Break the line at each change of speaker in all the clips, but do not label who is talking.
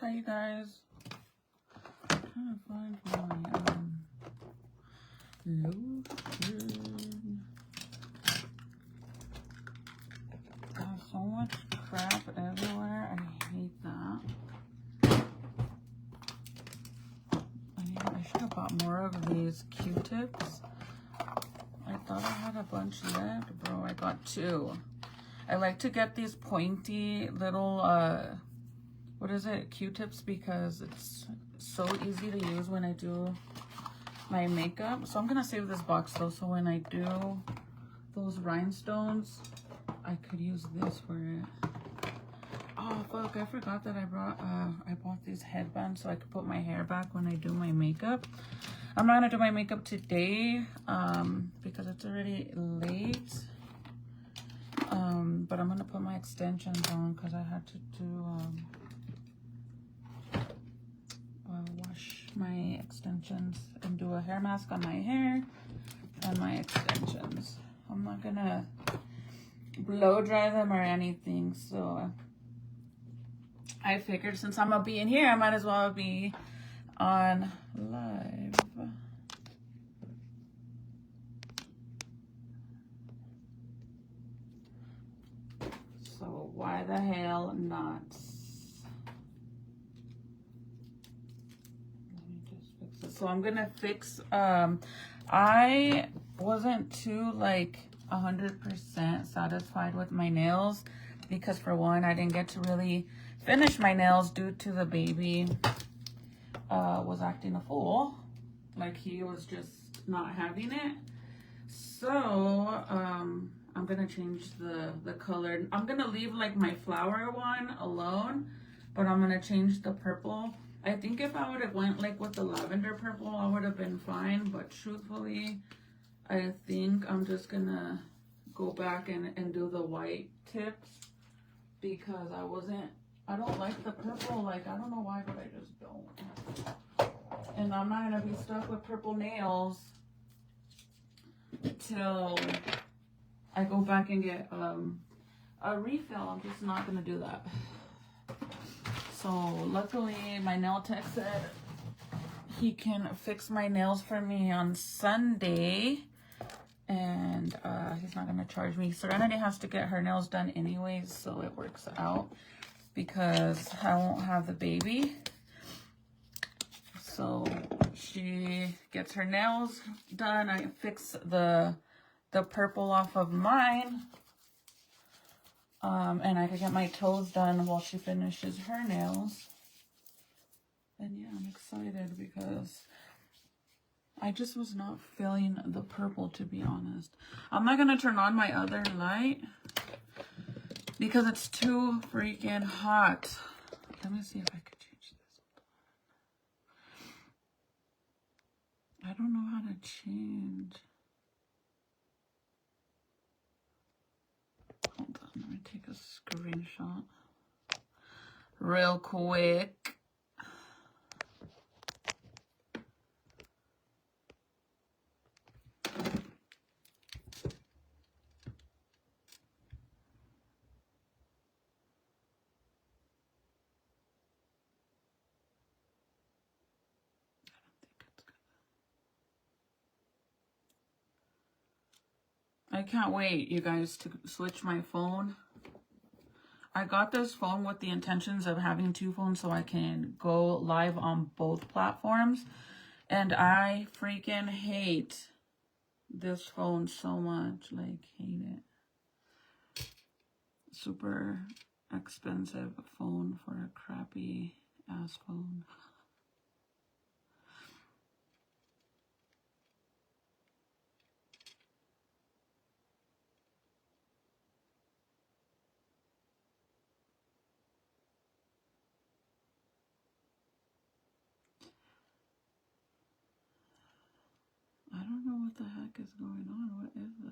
Hi, you guys. I'm trying to find my lotion. There's so much crap everywhere. I hate that. I should have bought more of these Q-tips. I thought I had a bunch left, bro. I got 2. I like to get these pointy little what is it, Q-tips, because it's so easy to use when I do my makeup. So I'm gonna save this box though, so when I do those rhinestones, I could use this for it. Oh fuck, I forgot that I bought these headbands so I could put my hair back when I do my makeup. I'm not gonna do my makeup today because it's already late. But I'm gonna put my extensions on because I had to do wash my extensions and do a hair mask on my hair and my extensions. I'm not gonna blow dry them or anything, so I figured since I'm gonna be in here, I might as well be on live. So why the hell not? So I'm gonna fix, I wasn't too like 100% satisfied with my nails because for one, I didn't get to really finish my nails due to the baby was acting a fool. Like he was just not having it. So I'm gonna change the color. I'm gonna leave like my flower one alone, but I'm gonna change the purple. I think if I would have went like with the lavender purple, I would have been fine. But truthfully, I think I'm just gonna go back and do the white tips because I don't like the purple. Like, I don't know why, but I just don't. And I'm not gonna be stuck with purple nails till I go back and get a refill. I'm just not gonna do that. So luckily my nail tech said he can fix my nails for me on Sunday, and he's not gonna charge me. Serenity has to get her nails done anyways, so it works out because I won't have the baby. So she gets her nails done. I fix the purple off of mine. And I could get my toes done while she finishes her nails. And yeah, I'm excited because I just was not feeling the purple, to be honest. I'm not gonna turn on my other light because it's too freaking hot. Let me see if I could change this. I don't know how to change. Hold on, let me take a screenshot real quick. I can't wait, you guys, to switch my phone. I got this phone with the intentions of having two phones so I can go live on both platforms. And I freaking hate this phone so much. Like, hate it. Super expensive phone for a crappy ass phone. I don't know what the heck is going on. What is this?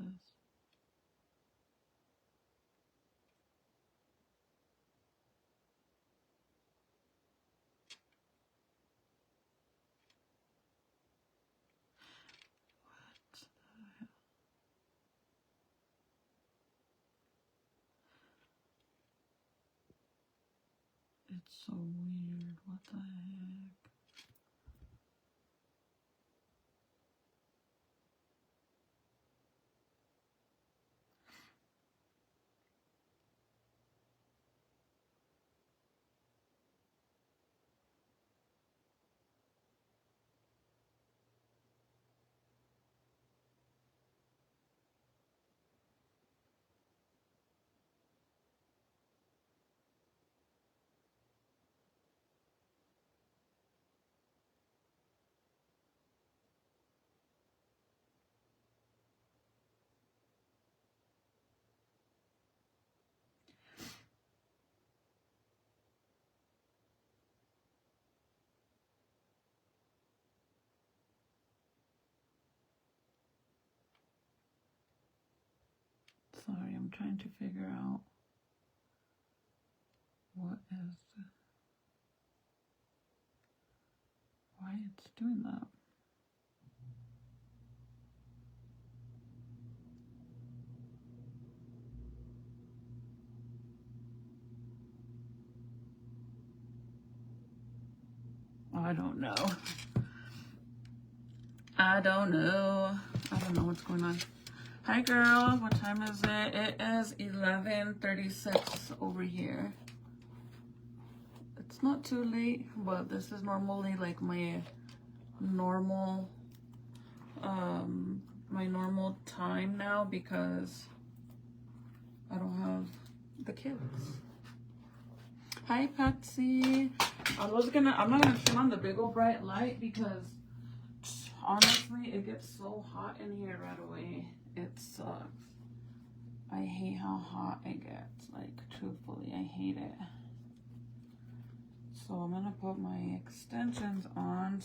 What the hell? It's so weird. What the heck? Sorry, I'm trying to figure out what is why it's doing that. I don't know. I don't know. I don't know what's going on. Hi, girl. What time is it? It is 11:36 over here. It's not too late, but this is normally like my normal time now because I don't have the kids. Hi, Patsy. I'm not gonna turn on the big old bright light because honestly, it gets so hot in here right away. It sucks. I hate how hot it gets. Like, truthfully, I hate it. So I'm gonna put my extensions on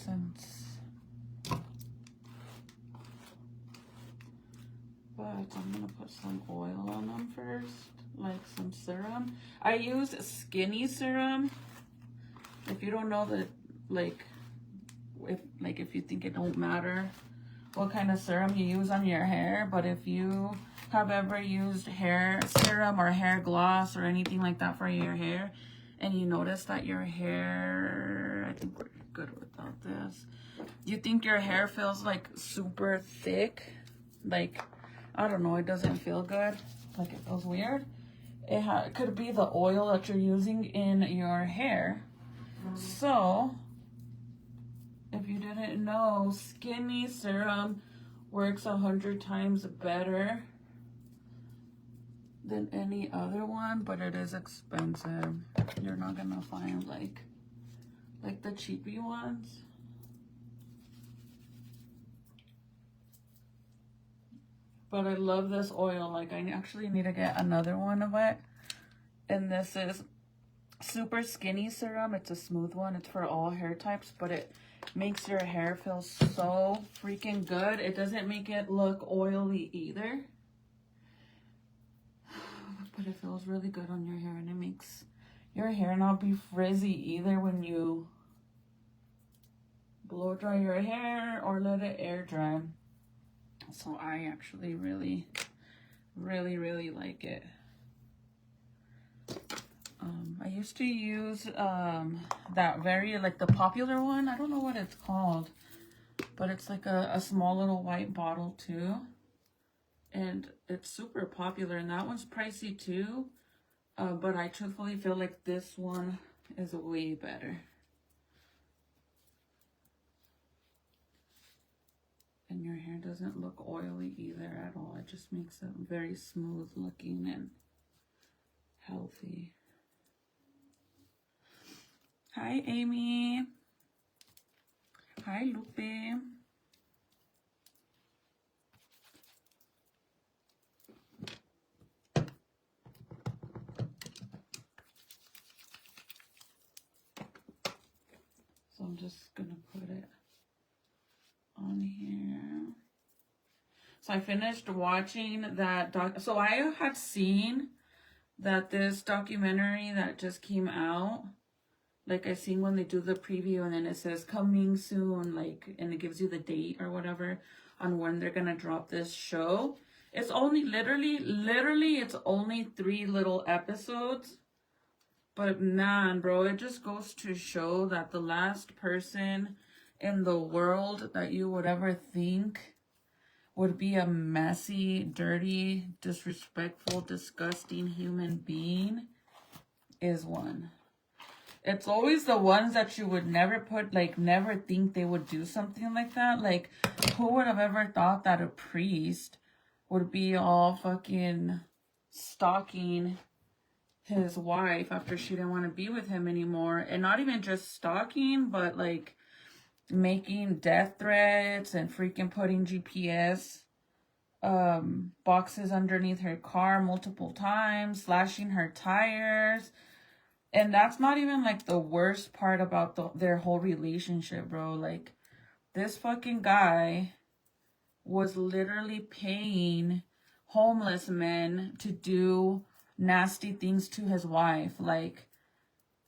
but I'm gonna put some oil on them first, like some serum. I use Skinny serum. If you don't know that, if you think it don't matter what kind of serum you use on your hair, but if you have ever used hair serum or hair gloss or anything like that for your hair, and you notice that your hair, I think we're good without this, you think your hair feels like super thick, like, I don't know, it doesn't feel good, like it feels weird. It could be the oil that you're using in your hair. So, if you didn't know, Skinny serum works 100 times better than any other one, but it is expensive. You're not gonna find like the cheapy ones. But I love this oil. Like, I actually need to get another one of it. And this is Super Skinny Serum. It's a smooth one. It's for all hair types, but it makes your hair feel so freaking good. It doesn't make it look oily either. But it feels really good on your hair, and it makes your hair not be frizzy either when you blow dry your hair or let it air dry. So I actually really like it. I used to use that very, like, the popular one. I don't know what it's called, but it's like a small little white bottle too. And it's super popular, and that one's pricey too. But I truthfully feel like this one is way better. And your hair doesn't look oily either at all. It just makes it very smooth looking and healthy. Hi, Amy. Hi, Lupe. So I'm just gonna put it on here. So I finished watching that so I had seen that this documentary that just came out, like I seen when they do the preview and then it says coming soon, like, and it gives you the date or whatever on when they're gonna drop this show. It's only literally it's only 3 little episodes. But man, bro, it just goes to show that the last person in the world that you would ever think would be a messy, dirty, disrespectful, disgusting human being is one. It's always the ones that you would never put, like, never think they would do something like that. Like, who would have ever thought that a priest would be all fucking stalking his wife after she didn't want to be with him anymore? And not even just stalking, but like making death threats and freaking putting GPS boxes underneath her car multiple times, slashing her tires. And that's not even like the worst part about their whole relationship, bro. Like, this fucking guy was literally paying homeless men to do nasty things to his wife. Like,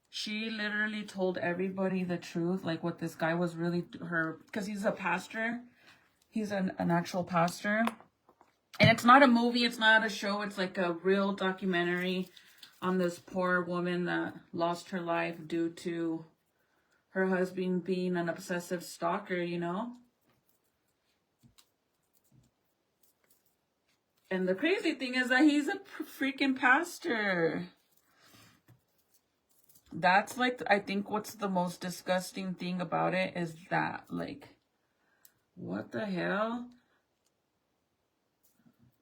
she literally told everybody the truth, like what this guy was really because he's a pastor. He's an actual pastor. And it's not a movie, it's not a show, it's like a real documentary on this poor woman that lost her life due to her husband being an obsessive stalker, you know? And the crazy thing is that he's a freaking pastor. That's like, I think what's the most disgusting thing about it is that, like, what the hell?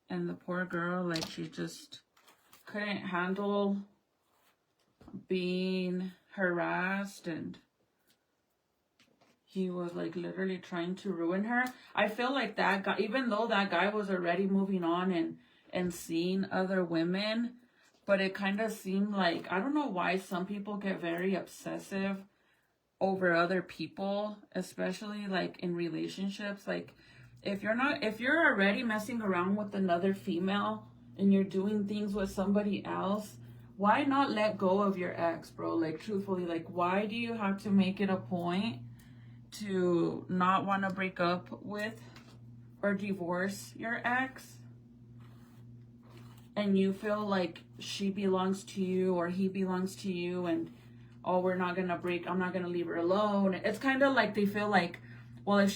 And the poor girl, like, she just couldn't handle being harassed, and he was like literally trying to ruin her. I feel like that guy, even though that guy was already moving on and seeing other women, but it kind of seemed like, I don't know why some people get very obsessive over other people, especially like in relationships. Like, if you're already messing around with another female and you're doing things with somebody else, why not let go of your ex, bro? Like, truthfully, like, why do you have to make it a point to not want to break up with or divorce your ex? And you feel like she belongs to you or he belongs to you, and oh, we're not gonna break, I'm not gonna leave her alone. It's kind of like they feel like, well, if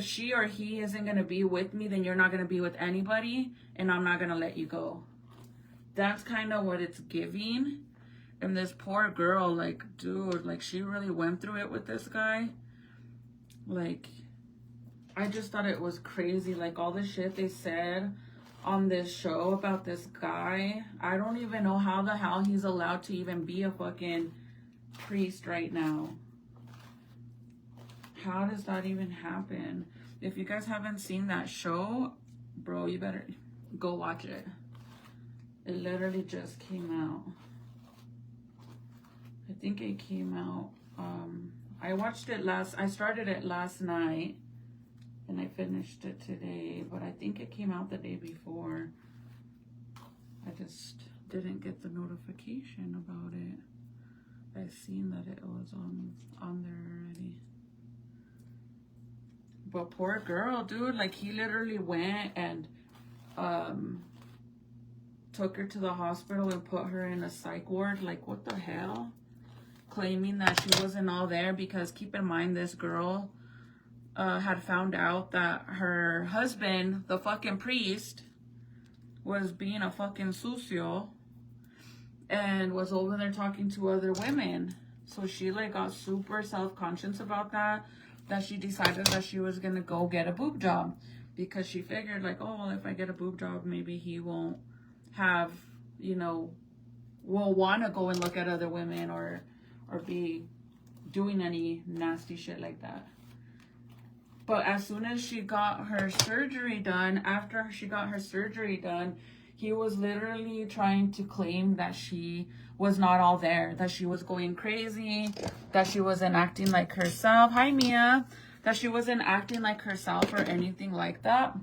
she or he isn't gonna be with me, then you're not gonna be with anybody, and I'm not gonna let you go. That's kind of what it's giving. And this poor girl, like, dude, like, she really went through it with this guy. Like, I just thought it was crazy, like, all the shit they said on this show about this guy. I don't even know how the hell he's allowed to even be a fucking priest right now. How does that even happen? If you guys haven't seen that show, Bro, you better go watch it. It literally just came out. I think it came out. I watched it I started it last night and I finished it today, but I think it came out the day before. I just didn't get the notification about it. I seen that it was on there already. But poor girl, dude, like he literally went and took her to the hospital and put her in a psych ward. Like, what the hell? Claiming that she wasn't all there, because keep in mind, this girl had found out that her husband, the fucking priest, was being a fucking sucio and was over there talking to other women. So she like got super self-conscious about that she decided that she was gonna go get a boob job, because she figured like, oh, well, if I get a boob job, maybe he won't have, you know, will want to go and look at other women or be doing any nasty shit like that. But as soon as she got her surgery done, after she got her surgery done, he was literally trying to claim that she was not all there, that she was going crazy, that she wasn't acting like herself. Hi, Mia. That she wasn't acting like herself or anything like that.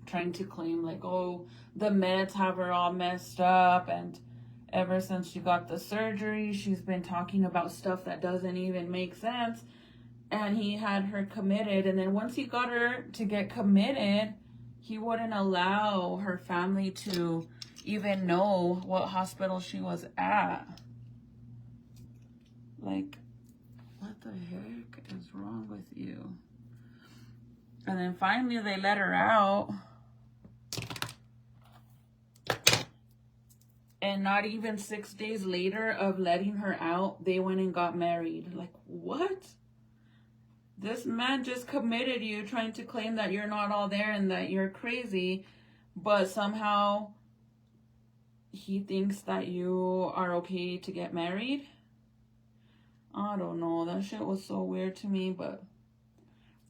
Trying to claim like, oh, the meds have her all messed up, and ever since she got the surgery, she's been talking about stuff that doesn't even make sense. And he had her committed. And then once he got her to get committed, he wouldn't allow her family to even know what hospital she was at. Like, what the heck is wrong with you? And then finally they let her out. And not even 6 days later of letting her out, they went and got married. Like, what? This man just committed you, trying to claim that you're not all there and that you're crazy, but somehow he thinks that you are okay to get married. I don't know. That shit was so weird to me, but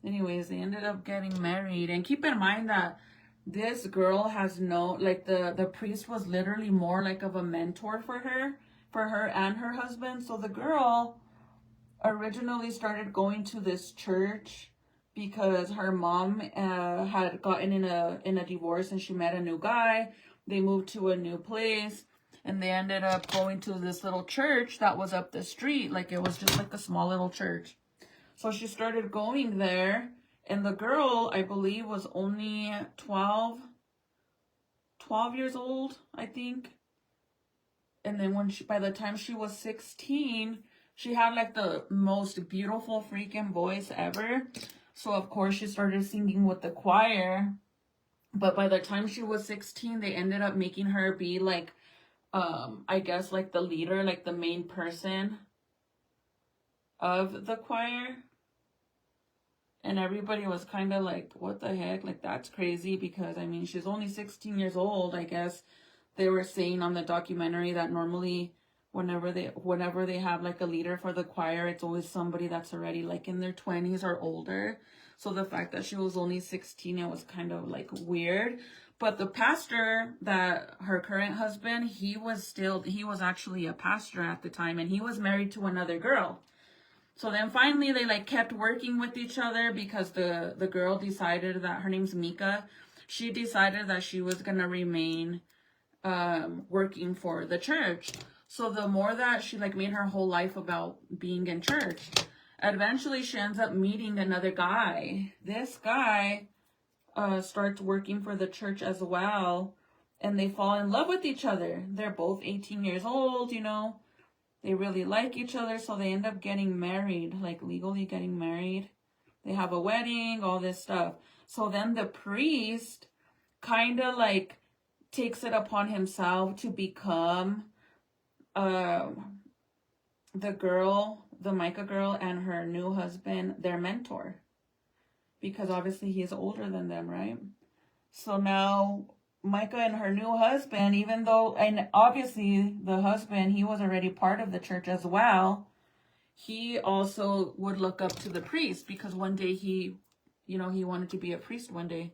anyways, they ended up getting married. And keep in mind that this girl has no, like the priest was literally more like of a mentor for her and her husband. So the girl originally started going to this church because her mom had gotten in a divorce and she met a new guy. They moved to a new place and they ended up going to this little church that was up the street. Like, it was just like a small little church. So she started going there, and the girl, I believe, was only 12 years old, I think. And then by the time she was 16, she had like the most beautiful freaking voice ever. So of course she started singing with the choir. But by the time she was 16, they ended up making her be like, I guess like the leader, like the main person of the choir. And everybody was kind of like, what the heck? Like, that's crazy, because I mean, she's only 16 years old. I guess they were saying on the documentary that normally whenever they have like a leader for the choir, it's always somebody that's already like in their 20s or older. So the fact that she was only 16, it was kind of like weird. But the pastor, that her current husband, he was actually a pastor at the time, and he was married to another girl. So then finally they like kept working with each other, because the girl decided that, her name's Mika, she decided that she was going to remain working for the church. So the more that she like made her whole life about being in church, eventually she ends up meeting another guy. This guy starts working for the church as well, and they fall in love with each other. They're both 18 years old, you know. They really like each other, so they end up getting married, like legally getting married. They have a wedding, all this stuff. So then the priest kind of like takes it upon himself to become the Micah girl and her new husband, their mentor. Because obviously he is older than them, right? So now Micah and her new husband, even though, and obviously the husband, he was already part of the church as well, he also would look up to the priest, because one day he wanted to be a priest one day.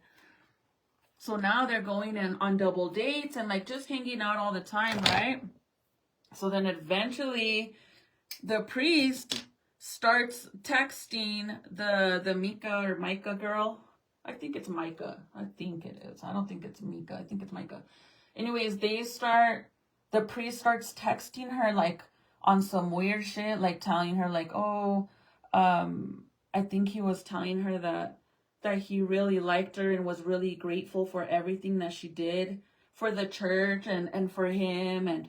So now they're going in on double dates and like just hanging out all the time, right? So then eventually the priest starts texting the Mika or Micah girl. I think it's Micah. I think it is. I don't think it's Mika. I think it's Micah. Anyways, the priest starts texting her like on some weird shit, like telling her like, oh, I think he was telling her that he really liked her and was really grateful for everything that she did for the church and for him. And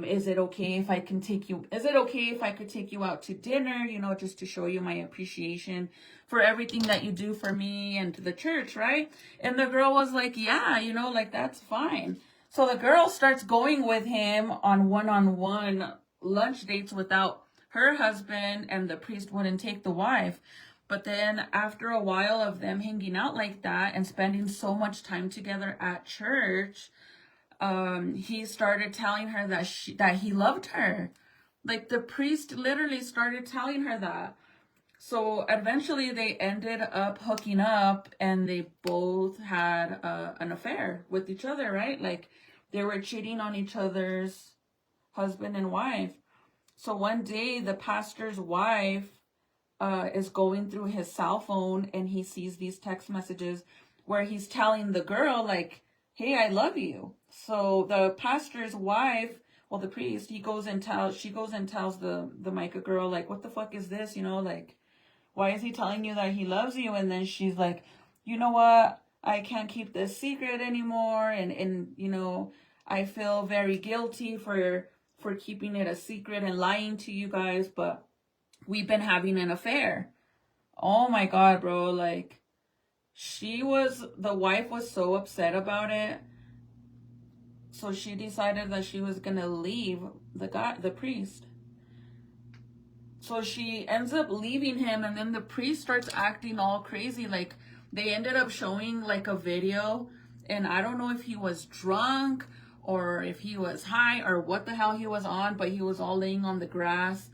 is it okay if I could take you out to dinner, you know, just to show you my appreciation for everything that you do for me and the church, right? And the girl was like, yeah, you know, like that's fine. So the girl starts going with him on one-on-one lunch dates without her husband, and the priest wouldn't take the wife. But then after a while of them hanging out like that and spending so much time together at church, he started telling her that he loved her. Like the priest literally started telling her that. So eventually they ended up hooking up, and they both had an affair with each other, right? Like they were cheating on each other's husband and wife. So one day the pastor's wife is going through his cell phone, and he sees these text messages where he's telling the girl like, hey, I love you. So the pastor's wife, well, the priest, she goes and tells the Micah girl like, what the fuck is this? You know, like, why is he telling you that he loves you? And then she's like, you know what? I can't keep this secret anymore. And you know, I feel very guilty for keeping it a secret and lying to you guys, but we've been having an affair. Oh my God, bro. Like, the wife was so upset about it. So she decided that she was going to leave the priest. So she ends up leaving him, and then the priest starts acting all crazy. Like, they ended up showing like a video, and I don't know if he was drunk or if he was high or what the hell he was on, but he was all laying on the grass.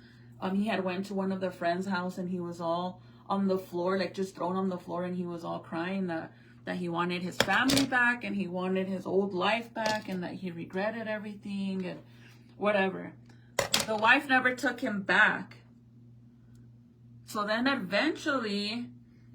He had went to one of the friends' house, and he was all on the floor, like just thrown on the floor, and he was all crying that he wanted his family back, and he wanted his old life back, and that he regretted everything and whatever. The wife never took him back. So then eventually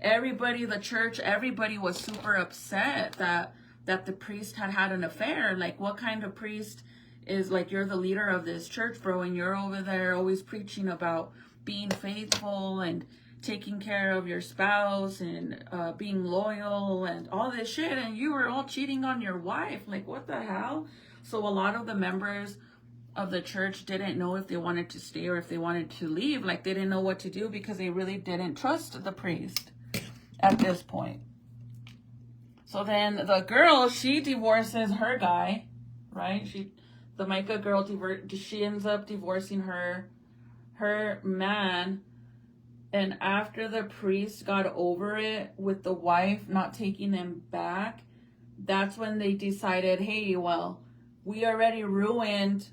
the church, everybody was super upset that the priest had an affair. Like, what kind of priest is like, you're the leader of this church, bro, and you're over there always preaching about being faithful and taking care of your spouse and being loyal and all this shit, and you were all cheating on your wife. Like, what the hell? So a lot of the members of the church didn't know if they wanted to stay or if they wanted to leave. Like, they didn't know what to do because they really didn't trust the priest at this point. So then the girl, she divorces her guy, right? The Micah girl, she ends up divorcing her man. And after the priest got over it with the wife not taking him back, that's when they decided, hey, well, we already ruined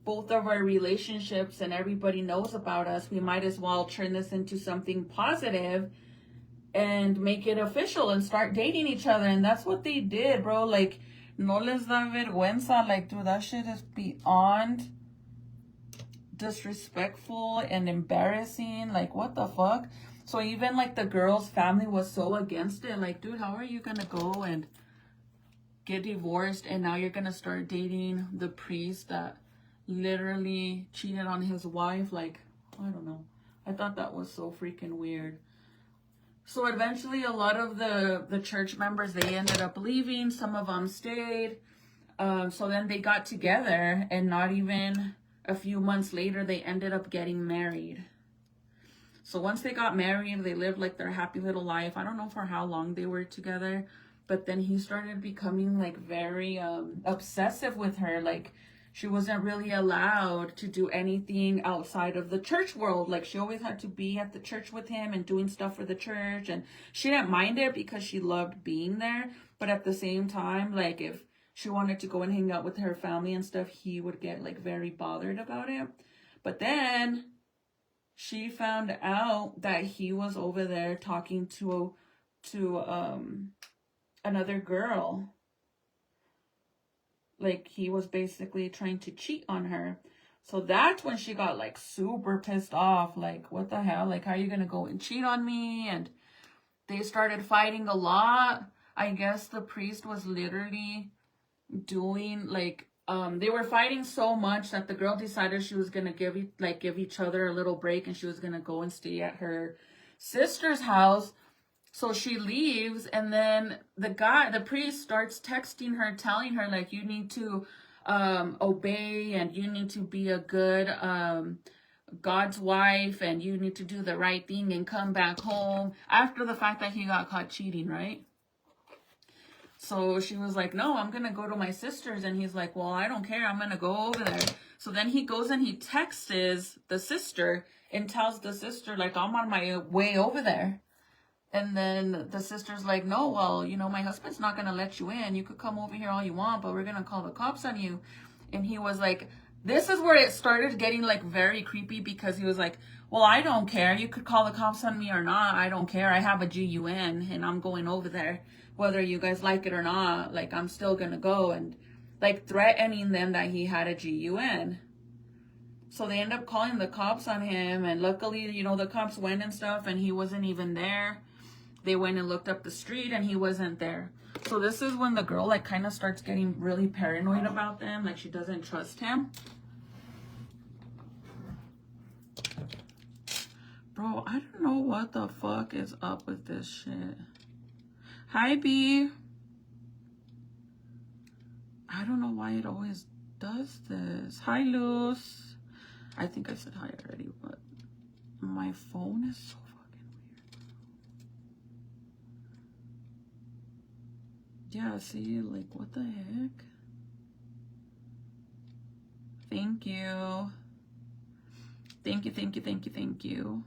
both of our relationships and everybody knows about us. We might as well turn this into something positive and make it official and start dating each other. And that's what they did, bro. Like, no les da vergüenza. Like, dude, that shit is beyond disrespectful and embarrassing. Like, what the fuck? So even like the girl's family was so against it. Like, dude, how are you gonna go and get divorced and now you're gonna start dating the priest that literally cheated on his wife? Like, I don't know. I thought that was so freaking weird. So eventually a lot of the church members, they ended up leaving. Some of them stayed. So then they got together, and not even a few months later, they ended up getting married. So once they got married, they lived like their happy little life. I don't know for how long they were together, but then he started becoming like very obsessive with her. Like, she wasn't really allowed to do anything outside of the church world. Like, she always had to be at the church with him and doing stuff for the church. And she didn't mind it because she loved being there. But at the same time, like, if she wanted to go and hang out with her family and stuff, he would get like very bothered about it. But then she found out that he was over there talking to another girl. Like, he was basically trying to cheat on her. So that's when she got, like, super pissed off. Like, what the hell? Like, how are you going to go and cheat on me? And they started fighting a lot. I guess the priest was literally doing, like, they were fighting so much that the girl decided she was going to give each other a little break, and she was going to go and stay at her sister's house. So she leaves, and then the priest starts texting her, telling her, like, you need to obey, and you need to be a good God's wife, and you need to do the right thing and come back home, after the fact that he got caught cheating, right? So she was like, no, I'm going to go to my sister's. And he's like, well, I don't care. I'm going to go over there. So then he goes and he texts the sister and tells the sister, like, I'm on my way over there. And then the sister's like, no, well, you know, my husband's not going to let you in. You could come over here all you want, but we're going to call the cops on you. And he was like, this is where it started getting, like, very creepy, because he was like, well, I don't care. You could call the cops on me or not. I don't care. I have a GUN and I'm going over there. Whether you guys like it or not, like, I'm still going to go. And, like, threatening them that he had a GUN. So they end up calling the cops on him. And luckily, you know, the cops went and stuff, and he wasn't even there. They went and looked up the street, and he wasn't there. So this is when the girl, like, kind of starts getting really paranoid about them. Like, she doesn't trust him. Bro, I don't know what the fuck is up with this shit. Hi, B. I don't know why it always does this. Hi, Luz. I think I said hi already, but my phone is so fucking weird. Yeah, see, like, what the heck? Thank you. Thank you, thank you, thank you, thank you.